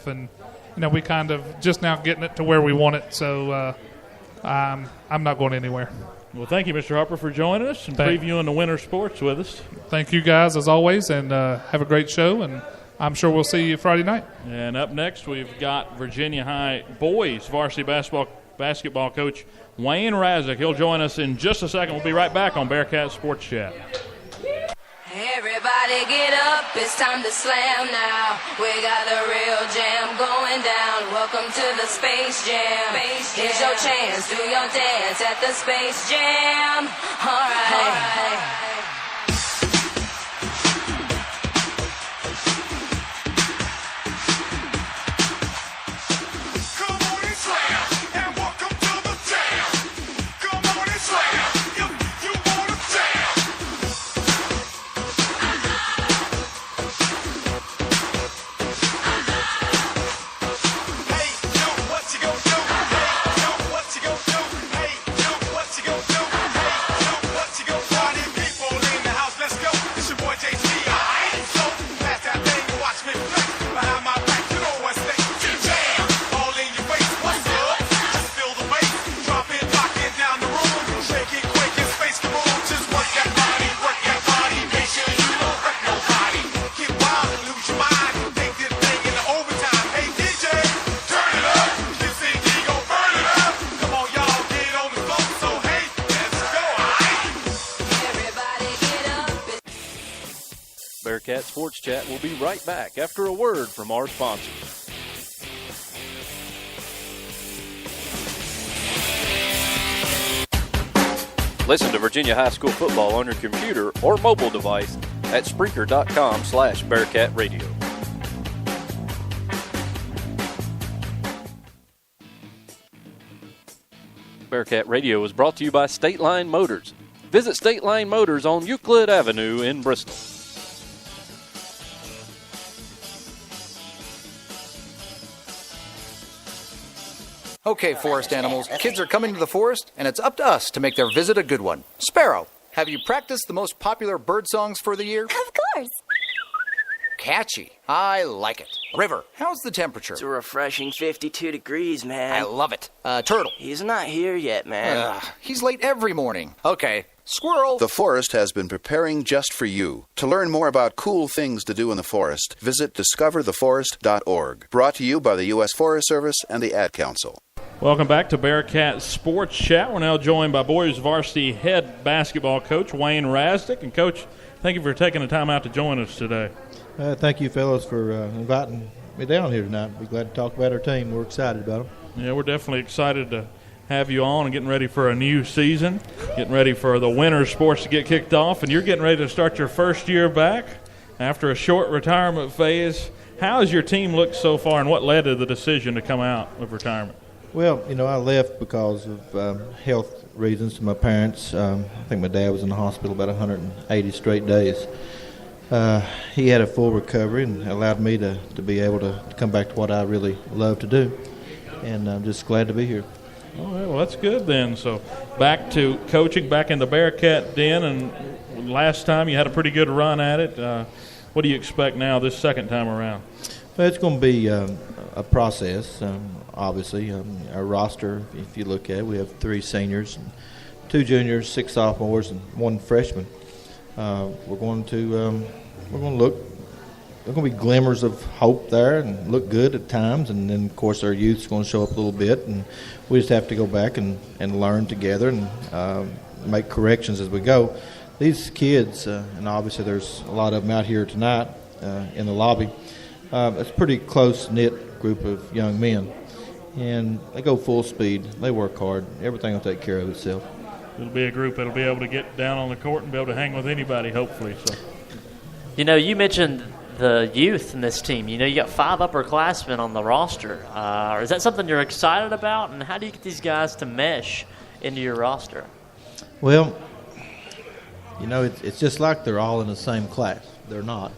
and we kind of just now getting it to where we want it. So I'm not going anywhere. Well, thank you, Mr. Harper, for joining us and previewing the winter sports with us. Thank you guys as always, and have a great show. And I'm sure we'll see you Friday night. And up next, we've got Virginia High boys varsity basketball coach Wayne Razik. He'll join us in just a second. We'll be right back on Bearcat Sports Chat. Everybody get up, it's time to slam now. We got the real jam going down. Welcome to the Space Jam. Here's your chance, do your dance at the Space Jam. All right. Bearcat Sports Chat will be right back after a word from our sponsors. Listen to Virginia High School football on your computer or mobile device at Spreaker.com/Bearcat Radio. Bearcat Radio is brought to you by State Line Motors. Visit State Line Motors on Euclid Avenue in Bristol. Okay, forest animals, kids are coming to the forest, and it's up to us to make their visit a good one. Sparrow, have you practiced the most popular bird songs for the year? Of course. Catchy. I like it. River, how's the temperature? It's a refreshing 52 degrees, man. I love it. Turtle. He's not here yet, man. He's late every morning. Okay. Squirrel. The forest has been preparing just for you. To learn more about cool things to do in the forest, visit discovertheforest.org. Brought to you by the U.S. Forest Service and the Ad Council. Welcome back to Bearcat Sports Chat. We're now joined by boys varsity head basketball coach Wayne Razik. And, Coach, thank you for taking the time out to join us today. Thank you, fellas, for inviting me down here tonight. We're glad to talk about our team. We're excited about them. Yeah, we're definitely excited to have you on and getting ready for a new season, getting ready for the winter sports to get kicked off, and you're getting ready to start your first year back after a short retirement phase. How has your team looked so far, and what led to the decision to come out of retirement? Well, I left because of health reasons to my parents. I think my dad was in the hospital about 180 straight days. He had a full recovery and allowed me to be able to come back to what I really love to do, and I'm just glad to be here. All right, well, that's good then. So back to coaching, back in the Bearcat den, and last time you had a pretty good run at it. What do you expect now this second time around? Well, it's going to be a process, obviously. Our roster, if you look at it, we have 3 seniors, 2 juniors, 6 sophomores, and 1 freshman. We're going to look. There are going to be glimmers of hope there and look good at times, and then, of course, our youth's going to show up a little bit, and we just have to go back and learn together and make corrections as we go. These kids, and obviously there's a lot of them out here tonight in the lobby, it's a pretty close-knit group of young men, and they go full speed. They work hard. Everything will take care of itself. It'll be a group that'll be able to get down on the court and be able to hang with anybody, hopefully. So, you mentioned the youth in this team. You got 5 upperclassmen on the roster. Is that something you're excited about, and how do you get these guys to mesh into your roster? Well, it's just like they're all in the same class. They're not.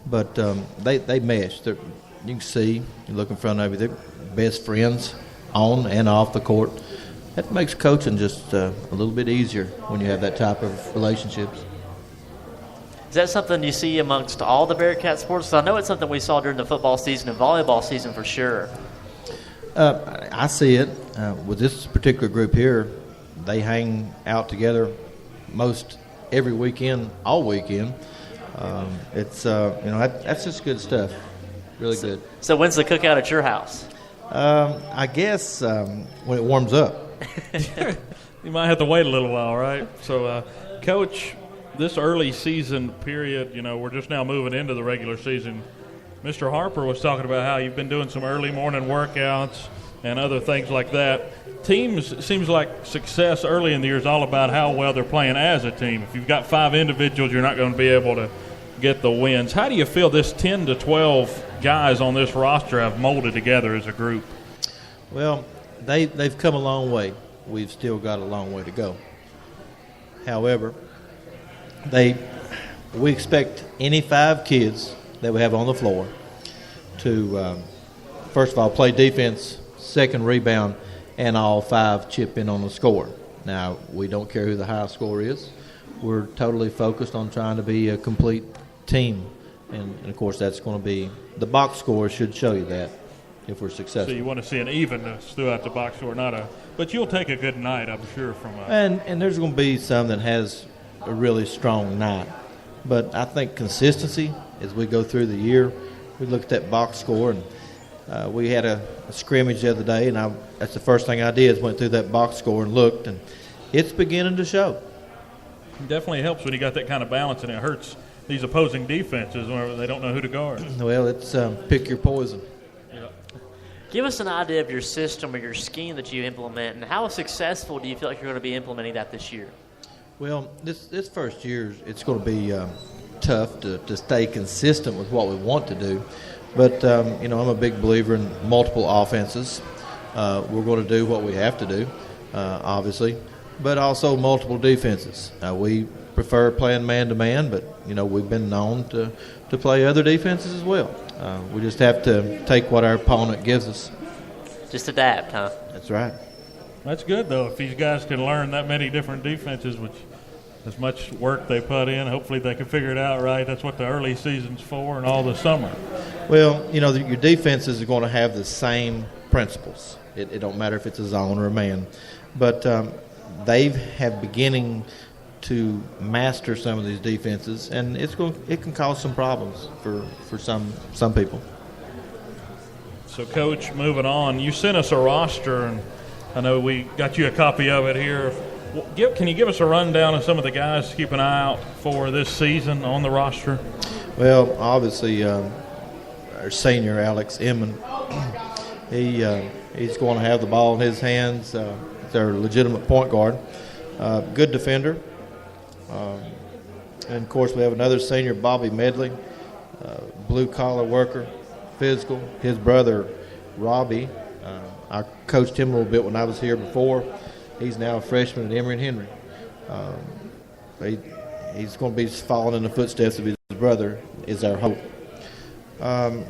But they mesh. You can see, you look in front of you, they're best friends on and off the court. That makes coaching just a little bit easier when you have that type of relationships. Is that something you see amongst all the Bearcat sports? 'Cause I know it's something we saw during the football season and volleyball season for sure. I see it. With this particular group here, they hang out together most every weekend, all weekend. It's that's just good stuff. Really good. So when's the cookout at your house? I guess when it warms up. You might have to wait a little while, right? So, Coach, this early season period, we're just now moving into the regular season. Mr. Harper was talking about how you've been doing some early morning workouts and other things like that. Teams, it seems like success early in the year is all about how well they're playing as a team. If you've got 5 individuals, you're not going to be able to get the wins. How do you feel this 10 to 12 guys on this roster have molded together as a group? Well, they've come a long way. We've still got a long way to go. However, we expect any 5 kids that we have on the floor to, first of all, play defense, second rebound, and all 5 chip in on the score. Now, we don't care who the high scorer is. We're totally focused on trying to be a complete team. And of course, that's going to be – the box score should show you that if we're successful. So you want to see an evenness throughout the box score, but you'll take a good night, I'm sure, from a – And there's going to be some that has a really strong night. But I think consistency as we go through the year, we look at that box score, and we had a scrimmage the other day, and that's the first thing I did is went through that box score and looked, and it's beginning to show. It definitely helps when you got that kind of balance, and it hurts these opposing defenses whenever they don't know who to guard. Well, it's pick your poison. Yeah. Give us an idea of your system or your scheme that you implement, and how successful do you feel like you're going to be implementing that this year? Well, this first year, it's going to be tough to stay consistent with what we want to do. But, I'm a big believer in multiple offenses. We're going to do what we have to do, obviously, but also multiple defenses. We prefer playing man-to-man, but, we've been known to play other defenses as well. We just have to take what our opponent gives us. Just adapt, huh? That's right. That's good, though, if these guys can learn that many different defenses, which as much work they put in, hopefully they can figure it out right. That's what the early season's for and all the summer. Well, your defenses are going to have the same principles. It don't matter if it's a zone or a man. But they have beginning to master some of these defenses, and it can cause some problems for some people. So, Coach, moving on, you sent us a roster, and I know we got you a copy of it here. Can you give us a rundown of some of the guys to keep an eye out for this season on the roster? Well, obviously, our senior, Alex Inman, he's going to have the ball in his hands. He's our legitimate point guard. Good defender. And, of course, we have another senior, Bobby Medley, blue-collar worker, physical. His brother, Robbie, I coached him a little bit when I was here before. He's now a freshman at Emory and Henry. He's going to be following in the footsteps of his brother, is our hope.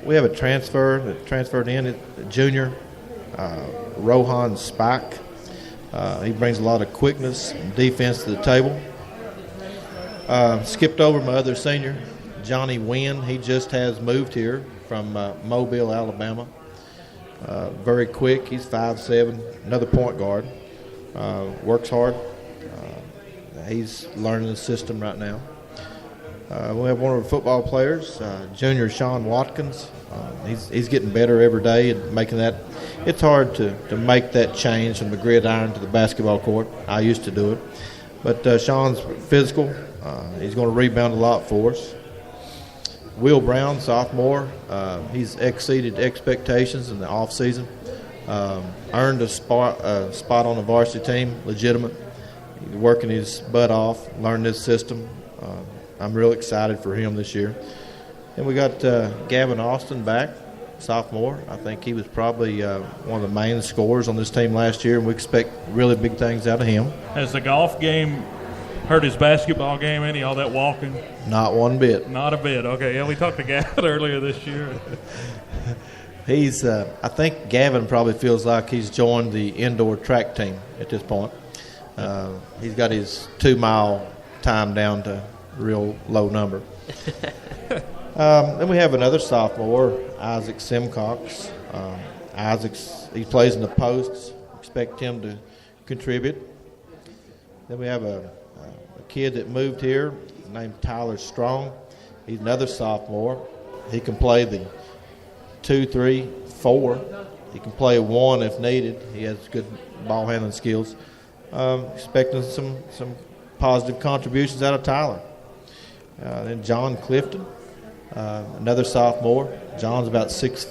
We have a transfer that transferred in, a junior, Rohan Spike. He brings a lot of quickness and defense to the table. Skipped over my other senior, Johnny Wynn. He just has moved here from Mobile, Alabama. Very quick. He's 5'7", another point guard. Works hard. He's learning the system right now. We have one of our football players, junior Sean Watkins. He's getting better every day and making that. It's hard to make that change from the gridiron to the basketball court. I used to do it. But Sean's physical. He's going to rebound a lot for us. Will Brown, sophomore. He's exceeded expectations in the offseason. Earned a spot on the varsity team, legitimate. He's working his butt off, learning this system. I'm real excited for him this year. And we got Gavin Austin back, sophomore. I think he was probably one of the main scorers on this team last year, and we expect really big things out of him. Has the golf game hurt his basketball game any, all that walking? Not one bit. Not a bit. Okay, yeah, we talked to Gavin earlier this year. He's. I think Gavin probably feels like he's joined the indoor track team at this point. He's got his 2-mile time down to real low number. Then we have another sophomore, Isaac Simcox. He plays in the posts. Expect him to contribute. Then we have a kid that moved here named Tyler Strong. He's another sophomore. He can play the 2, 3, 4. He can play 1 if needed. He has good ball handling skills. Expecting some positive contributions out of Tyler. Then John Clifton, another sophomore. John's about 6'4".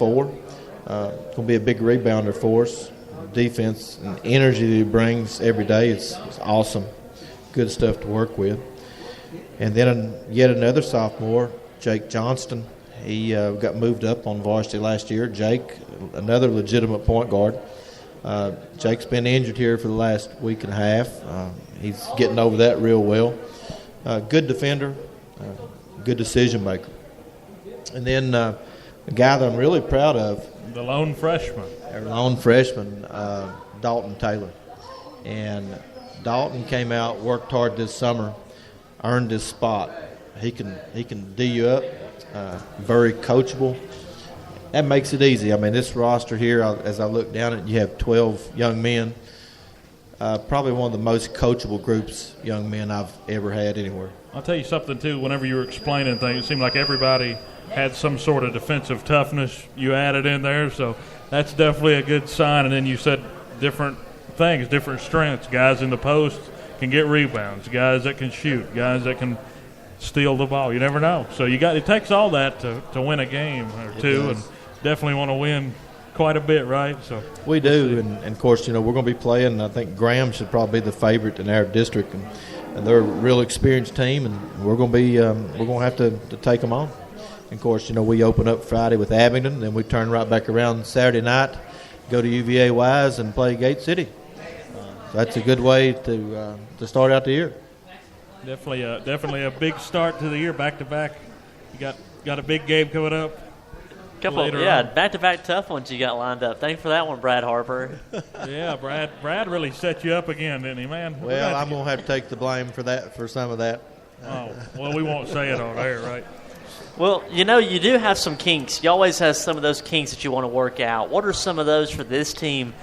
Going to be a big rebounder for us. Defense and energy that he brings every day is awesome. Good stuff to work with. And then yet another sophomore, Jake Johnston. He got moved up on varsity last year. Jake, another legitimate point guard. Jake's been injured here for the last week and a half. He's getting over that real well. Good defender, good decision maker. And then a guy that I'm really proud of. The lone freshman. Our lone freshman, Dalton Taylor. And Dalton came out, worked hard this summer, earned his spot. He can D you up, very coachable. That makes it easy. I mean, this roster here, as I look down at it, you have 12 young men. Probably one of the most coachable groups, young men, I've ever had anywhere. I'll tell you something, too. Whenever you were explaining things, it seemed like everybody had some sort of defensive toughness you added in there, so that's definitely a good sign. And then you said different things, different strengths. Guys in the post can get rebounds, guys that can shoot, guys that can steal the ball. You never know. So it takes all that to win a game or two, and definitely want to win quite a bit, right? So we do, and of course, we're going to be playing. I think Graham should probably be the favorite in our district, and they're a real experienced team, and we're going to have to take them on. And of course, we open up Friday with Abingdon, then we turn right back around Saturday night, go to UVA Wise, and play Gate City. So that's a good way to start out the year. Definitely a big start to the year, back to back. You got a big game coming up. Back-to-back tough ones you got lined up. Thanks for that one, Brad Harper. Yeah, Brad really set you up again, didn't he, man? Well, I'm going to have to take the blame for some of that. Oh, well, we won't say it on air, right? Well, you do have some kinks. You always have some of those kinks that you want to work out. What are some of those for this team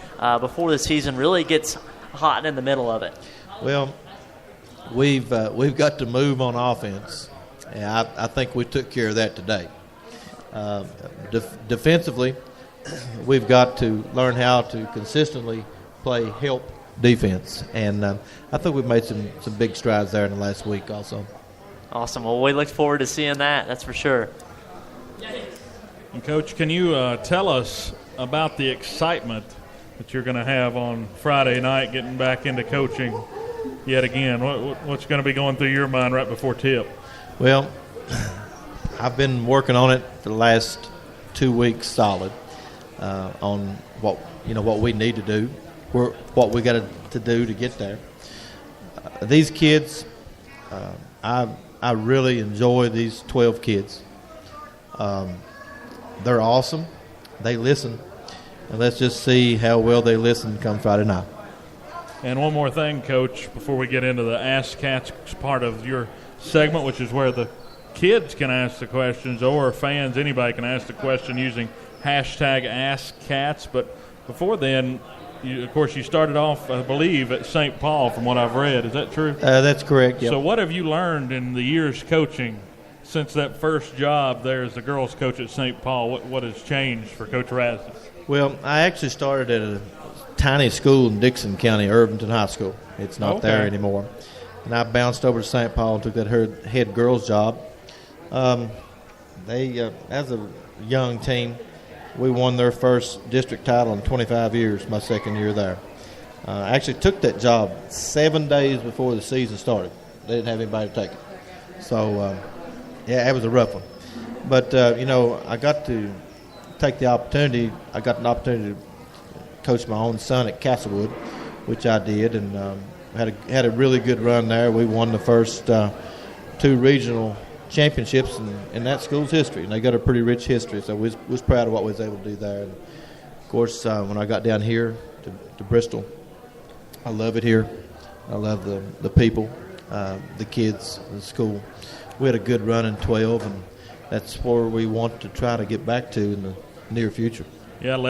before the season really gets hot and in the middle of it? Well, we've got to move on offense, and I think we took care of that today. Defensively, we've got to learn how to consistently play help defense, and I think we've made some big strides there in the last week also. Awesome. Well, we look forward to seeing that. That's for sure. And Coach, can you tell us about the excitement that you're going to have on Friday night getting back into coaching yet again? What's going to be going through your mind right before tip? Well, I've been working on it for the last 2 weeks solid on what we need to do, what we got to do to get there. These kids, I really enjoy these 12 kids. They're awesome. They listen. And let's just see how well they listen come Friday night. And one more thing, Coach, before we get into the Ask Cats part of your segment, which is where the kids can ask the questions, or fans, anybody can ask the question using hashtag AskCats. But before then, of course, you started off, I believe, at St. Paul from what I've read. Is that true? That's correct, yep. So what have you learned in the years coaching since that first job there as the girls' coach at St. Paul? What has changed for Coach Rasmus? Well, I actually started at a tiny school in Dixon County, Irvington High School. It's not there anymore. And I bounced over to St. Paul and took that head girls job. They, as a young team, we won their first district title in 25 years, my second year there. I actually took that job 7 days before the season started. They didn't have anybody to take it. So, it was a rough one. But, I got to take the opportunity. I got an opportunity to coach my own son at Castlewood, which I did, and had a really good run there. We won the first 2 regional championships in that school's history, and they got a pretty rich history, so we was proud of what we was able to do there. And of course, when I got down here to Bristol, I love it here. I love the people. the kids, the school. We had a good run in 12, and that's where we want to try to get back to in the near future. Yeah.